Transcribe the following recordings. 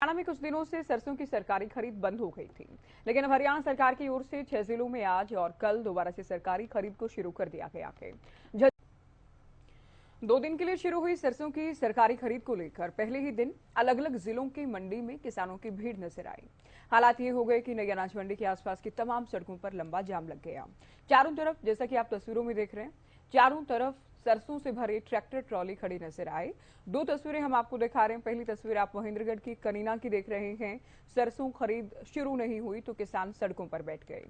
हरियाणा में कुछ दिनों से सरसों की सरकारी खरीद बंद हो गई थी, लेकिन अब हरियाणा सरकार की ओर से 6 जिलों में आज और कल दोबारा से सरकारी खरीद को शुरू कर दिया गया है। 2 दिन के लिए शुरू हुई सरसों की सरकारी खरीद को लेकर पहले ही दिन अलग अलग जिलों की मंडी में किसानों की भीड़ नजर आई। हालात ये हो गए कि नई अनाज मंडी के आसपास की तमाम सड़कों पर लंबा जाम लग गया। चारों तरफ, जैसा कि आप तस्वीरों में देख रहे हैं, चारों तरफ सरसों से भरे ट्रैक्टर ट्रॉली खड़ी नजर आए। 2 तस्वीरें हम आपको दिखा रहे हैं। पहली तस्वीर आप महेंद्रगढ़ की कनीना की देख रहे हैं। सरसों खरीद शुरू नहीं हुई तो किसान सड़कों पर बैठ गए।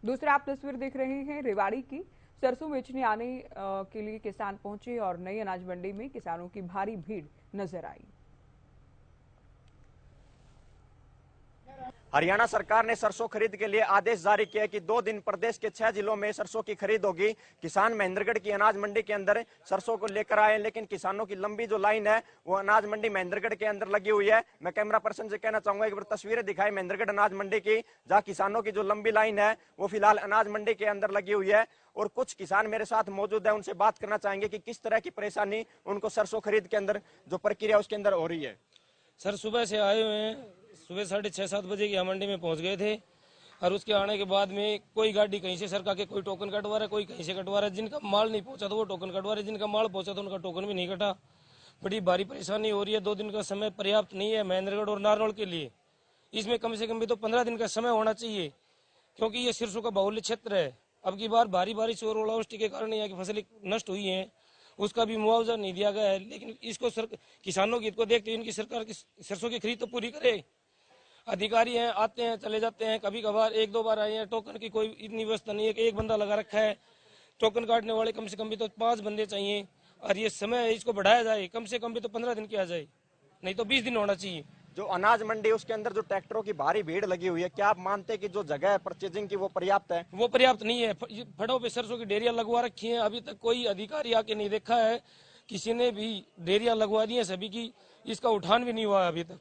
दूसरा आप तस्वीर देख रहे हैं रेवाड़ी की। सरसों बेचने आने के लिए किसान पहुंचे और नई अनाज मंडी में किसानों की भारी भीड़ नजर आई। हरियाणा सरकार ने सरसों खरीद के लिए आदेश जारी किया कि 2 दिन प्रदेश के 6 जिलों में सरसों की खरीद होगी। किसान महेंद्रगढ़ की अनाज मंडी के अंदर सरसों को लेकर आए, लेकिन किसानों की लंबी जो लाइन है वो अनाज मंडी महेंद्रगढ़ के अंदर लगी हुई है। मैं कैमरा पर्सन से कहना चाहूंगा एक बार तस्वीरें दिखाई महेंद्रगढ़ अनाज मंडी की, जहाँ किसानों की जो लंबी लाइन है वो फिलहाल अनाज मंडी के अंदर लगी हुई है। और कुछ किसान मेरे साथ मौजूद है, उनसे बात करना चाहेंगे कि किस तरह की परेशानी उनको सरसों खरीद के अंदर जो प्रक्रिया उसके अंदर हो रही है। सर सुबह से आए हुए हैं, सुबह 6:30-7 बजे की मंडी में पहुंच गए थे और उसके आने के बाद में कोई गाड़ी कहीं से सरका के कोई टोकन कटवा रहा है, कोई कहीं से कटवा रहा है। जिनका माल नहीं पहुंचा तो वो टोकन कटवा रहे, जिनका माल पहुंचा तो उनका टोकन भी नहीं कटा। बड़ी भारी परेशानी हो रही है। 2 दिन का समय पर्याप्त नहीं है महेंद्रगढ़ और नारनौल के लिए। इसमें कम से कम भी तो 15 दिन का समय होना चाहिए, क्योंकि ये सरसों का बाहुल्य क्षेत्र है। अब की बार भारी बारिश और ओलावृष्टि के कारण यहाँ की फसलें नष्ट हुई है, उसका भी मुआवजा नहीं दिया गया है। लेकिन इसको किसानों की हित को देखते हुए इनकी सरकार की सरसों की खरीद तो पूरी करे। अधिकारी हैं, आते हैं चले जाते हैं, कभी कभार 1-2 बार आए हैं। टोकन की कोई इतनी व्यवस्था नहीं है कि एक बंदा लगा रखा है। टोकन काटने वाले कम से कम भी तो 5 बंदे चाहिए और ये समय है इसको बढ़ाया जाए, कम से कम भी तो 15 दिन किया जाए, नहीं तो 20 दिन होना चाहिए। जो अनाज मंडी उसके अंदर जो ट्रैक्टरों की भारी भीड़ लगी हुई है, क्या आप मानते हैं कि जो जगह है परचेजिंग की वो पर्याप्त है? वो पर्याप्त नहीं है। फड़ों पे सरसों की डेरियां लगवा रखी हैं, अभी तक कोई अधिकारी आके नहीं देखा है। किसी ने भी डेरियां लगवा दी है सभी की, इसका उठान भी नहीं हुआ है अभी तक।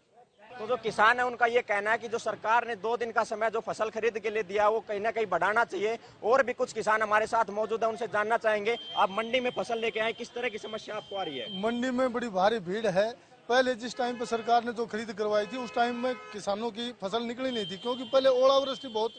तो जो किसान है उनका ये कहना है कि जो सरकार ने 2 दिन का समय जो फसल खरीद के लिए दिया वो कहीं ना कहीं बढ़ाना चाहिए। और भी कुछ किसान हमारे साथ मौजूद है, उनसे जानना चाहेंगे। आप मंडी में फसल लेके आए, किस तरह की समस्या आपको आ रही है? मंडी में बड़ी भारी भीड़ है। पहले जिस टाइम पे सरकार ने जो खरीद करवाई थी उस टाइम में किसानों की फसल निकली नहीं थी, क्योंकि पहले ओलावृष्टि बहुत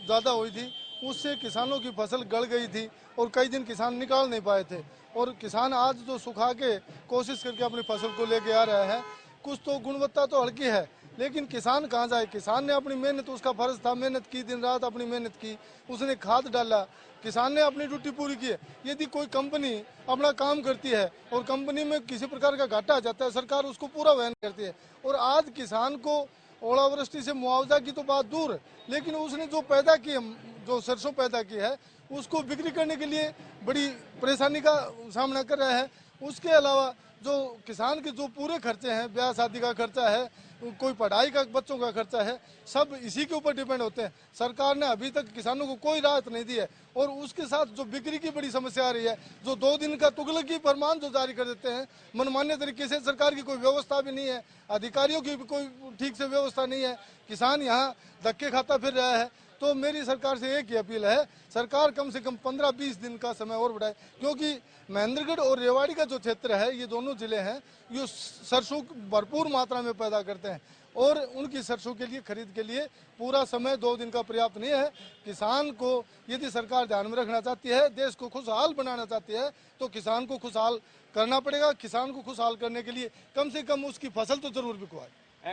ज़्यादा हुई थी। उससे किसानों की फसल गल गई थी और कई दिन किसान निकाल नहीं पाए थे। और किसान आज जो सुखा के कोशिश करके अपनी फसल को लेके आ रहे हैं, कुछ तो गुणवत्ता तो हल्की है, लेकिन किसान कहाँ जाए? किसान ने अपनी मेहनत, उसका फर्ज था, मेहनत की, दिन रात अपनी मेहनत की, उसने खाद डाला, किसान ने अपनी ड्यूटी पूरी की है। यदि कोई कंपनी अपना काम करती है और कंपनी में किसी प्रकार का घाटा आ जाता है, सरकार उसको पूरा वहन करती है। और आज किसान को ओलावृष्टि से मुआवजा की तो बात दूर है, लेकिन उसने जो पैदा की है, जो सरसों पैदा की है, उसको बिक्री करने के लिए बड़ी परेशानी का सामना कर रहा है। उसके अलावा जो किसान के जो पूरे खर्चे हैं, ब्याह शादी का खर्चा है, कोई पढ़ाई का, बच्चों का खर्चा है, सब इसी के ऊपर डिपेंड होते हैं। सरकार ने अभी तक किसानों को कोई राहत नहीं दी है। और उसके साथ जो बिक्री की बड़ी समस्या आ रही है, जो 2 दिन का तुगलकी फरमान जो जारी कर देते हैं मनमान्य तरीके से, सरकार की कोई व्यवस्था भी नहीं है, अधिकारियों की भी कोई ठीक से व्यवस्था नहीं है। किसान यहाँ धक्के खाता फिर रहा है। तो मेरी सरकार से एक ही अपील है, सरकार कम से कम 15-20 दिन का समय और बढ़ाए, क्योंकि महेंद्रगढ़ और रेवाड़ी का जो क्षेत्र है, ये दोनों जिले हैं, ये सरसों भरपूर मात्रा में पैदा करते हैं और उनकी सरसों के लिए खरीद के लिए पूरा समय 2 दिन का पर्याप्त नहीं है। किसान को यदि सरकार ध्यान में रखना चाहती है, देश को खुशहाल बनाना चाहती है, तो किसान को खुशहाल करना पड़ेगा। किसान को खुशहाल करने के लिए कम से कम उसकी फसल तो जरूर बिकवाए।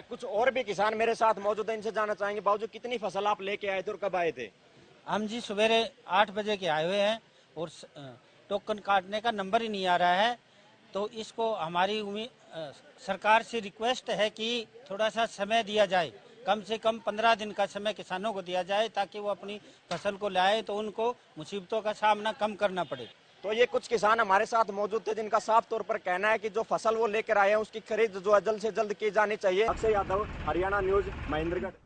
कुछ और भी किसान मेरे साथ मौजूद है, इनसे जानना चाहेंगे। बाबूजी, कितनी फसल आप लेके आए थे और कब आए थे? हम जी सवेरे 8 बजे के आए हुए हैं और टोकन काटने का नंबर ही नहीं आ रहा है। तो इसको हमारी सरकार से रिक्वेस्ट है कि थोड़ा सा समय दिया जाए, कम से कम 15 दिन का समय किसानों को दिया जाए, ताकि वो अपनी फसल को लाए तो उनको मुसीबतों का सामना कम करना पड़े। तो ये कुछ किसान हमारे साथ मौजूद थे, जिनका साफ तौर पर कहना है कि जो फसल वो लेकर आए हैं उसकी खरीद जो है जल्द से जल्द की जानी चाहिए। अक्षय यादव, हरियाणा न्यूज, महेंद्रगढ़।